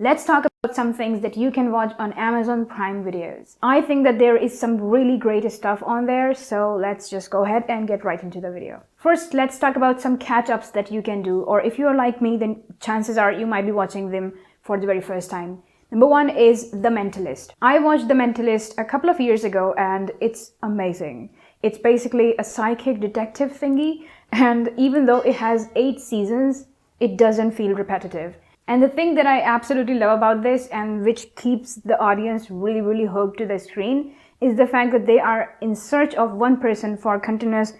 Let's talk about some things that you can watch on Amazon Prime Videos. I think that there is some really great stuff on there, so let's just go ahead and get right into the video. First, let's talk about some catch-ups that you can do, or if you're like me, then chances are you might be watching them for the very first time. Number one is The Mentalist. I watched The Mentalist a couple of years ago and it's amazing. It's basically a psychic detective thingy, and even though it has 8 seasons, it doesn't feel repetitive. And the thing that I absolutely love about this, and which keeps the audience really hooked to the screen, is the fact that they are in search of one person for continuous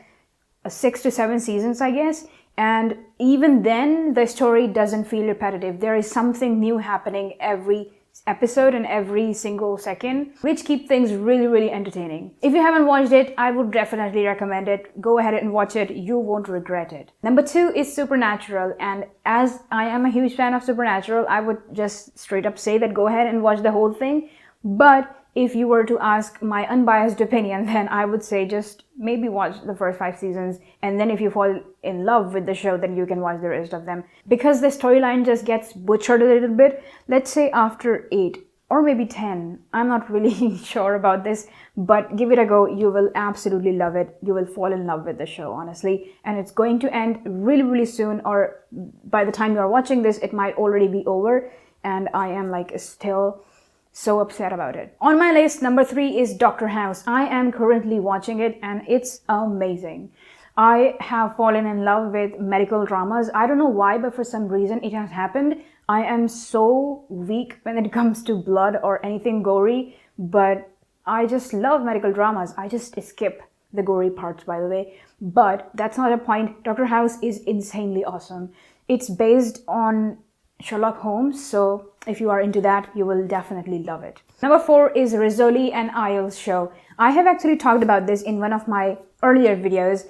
6 to 7 seasons, I guess. And even then, the story doesn't feel repetitive. There is something new happening every episode and every single second, which keep things really entertaining. If you haven't watched it, I would definitely recommend it. Go ahead and watch it. You won't regret it. Number 2 is Supernatural, and as I am a huge fan of Supernatural, I would just straight up say that go ahead and watch the whole thing. But if you were to ask my unbiased opinion, then I would say just maybe watch the first 5 seasons, and then if you fall in love with the show, then you can watch the rest of them. Because the storyline just gets butchered a little bit, let's say after 8 or maybe 10. I'm not really sure about this, but give it a go. You will absolutely love it. You will fall in love with the show, honestly. And it's going to end really soon, or by the time you are watching this, it might already be over, and I am like still so upset about it. On my list, number 3 is Dr. House. I am currently watching it and it's amazing. I have fallen in love with medical dramas. I don't know why, but for some reason it has happened. I am so weak when it comes to blood or anything gory, but I just love medical dramas. I just skip the gory parts, by the way. But that's not a point. Dr. House is insanely awesome. It's based on Sherlock Holmes, so if you are into that, you will definitely love it. Number 4 is Rizzoli and Isles show. I have actually talked about this in one of my earlier videos,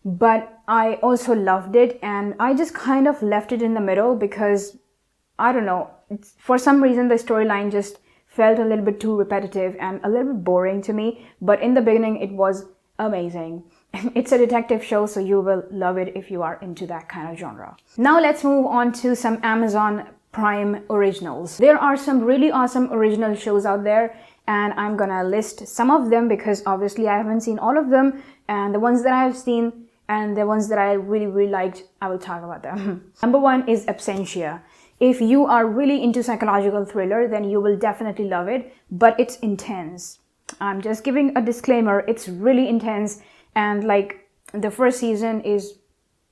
but I also loved it, and I just kind of left it in the middle because, I don't know, for some reason the storyline just felt a little bit too repetitive and a little bit boring to me, but in the beginning it was amazing. It's a detective show, so you will love it if you are into that kind of genre. Now let's move on to some Amazon Prime originals. There are some really awesome original shows out there, and I'm gonna list some of them because obviously I haven't seen all of them, and the ones that I have seen and the ones that I really liked, I will talk about them. Number 1 is Absentia. If you are really into psychological thriller, then you will definitely love it, but it's intense. I'm just giving a disclaimer, it's really intense. And like the first season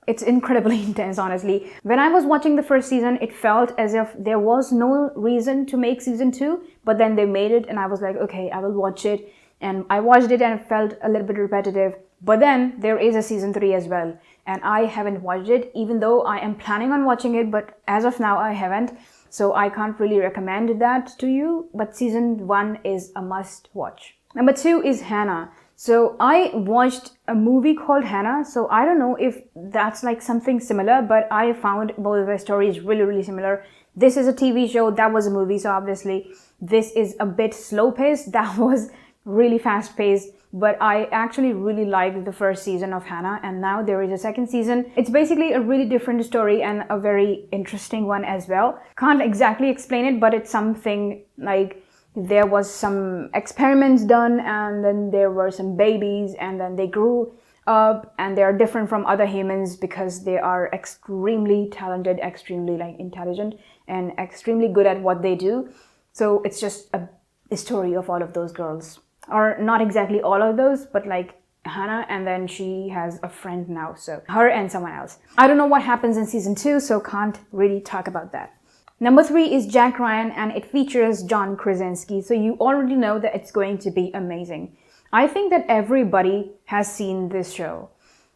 it's incredibly intense, honestly. When I was watching the first season, it felt as if there was no reason to make season 2, but then they made it and I was like, okay, I will watch it. And I watched it and it felt a little bit repetitive. But then there is a season 3 as well. And I haven't watched it, even though I am planning on watching it, but as of now I haven't. So I can't really recommend that to you, but season 1 is a must watch. Number 2 is Hanna. So I watched a movie called Hanna, so I don't know if that's like something similar, but I found both of the stories really similar. This is a TV show, that was a movie, so obviously this is a bit slow paced, that was really fast paced, but I actually really liked the first season of Hanna, and now there is a second season. It's basically a really different story and a very interesting one as well. Can't exactly explain it, but it's something like there was some experiments done, and then there were some babies, and then they grew up, and they are different from other humans because they are extremely talented, extremely like intelligent, and extremely good at what they do. So it's just a story of all of those girls, or not exactly all of those, but like Hanna, and then she has a friend now, so her and someone else. I don't know what happens in season 2, so can't really talk about that. Number 3 is Jack Ryan, and it features John Krasinski, so you already know that it's going to be amazing. I think that everybody has seen this show,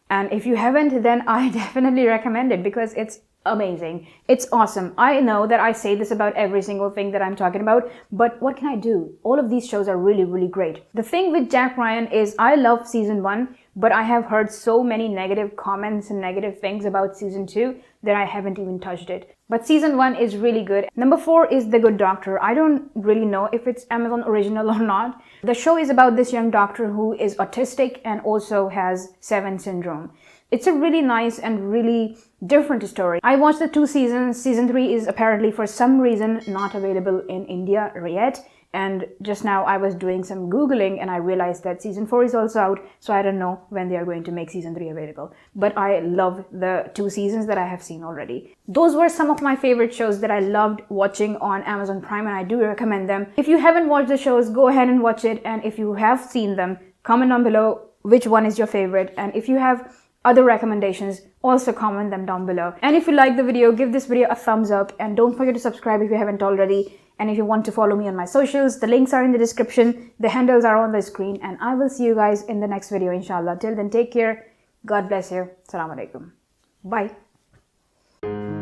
and if you haven't, then I definitely recommend it because it's amazing. It's awesome. I know that I say this about every single thing that I'm talking about, but what can I do? All of these shows are really great. The thing with Jack Ryan is I love season 1, but I have heard so many negative comments and negative things about season 2 that I haven't even touched it. But season 1 is really good. Number 4 is The Good Doctor. I don't really know if it's Amazon original or not. The show is about this young doctor who is autistic and also has 7 syndrome. It's a really nice and really different story. I watched the 2 seasons. Season 3 is apparently for some reason not available in India yet. And just now I was doing some Googling and I realized that season 4 is also out. So I don't know when they are going to make season 3 available. But I love the 2 seasons that I have seen already. Those were some of my favorite shows that I loved watching on Amazon Prime, and I do recommend them. If you haven't watched the shows, go ahead and watch it. And if you have seen them, comment down below which one is your favorite. And if you have other recommendations, also comment them down below. And if you like the video, give this video a thumbs up, and don't forget to subscribe if you haven't already. And if you want to follow me on my socials, the links are in the description, the handles are on the screen, and I will see you guys in the next video, inshallah. Till then, take care. God bless you. Assalamu alaikum. Bye.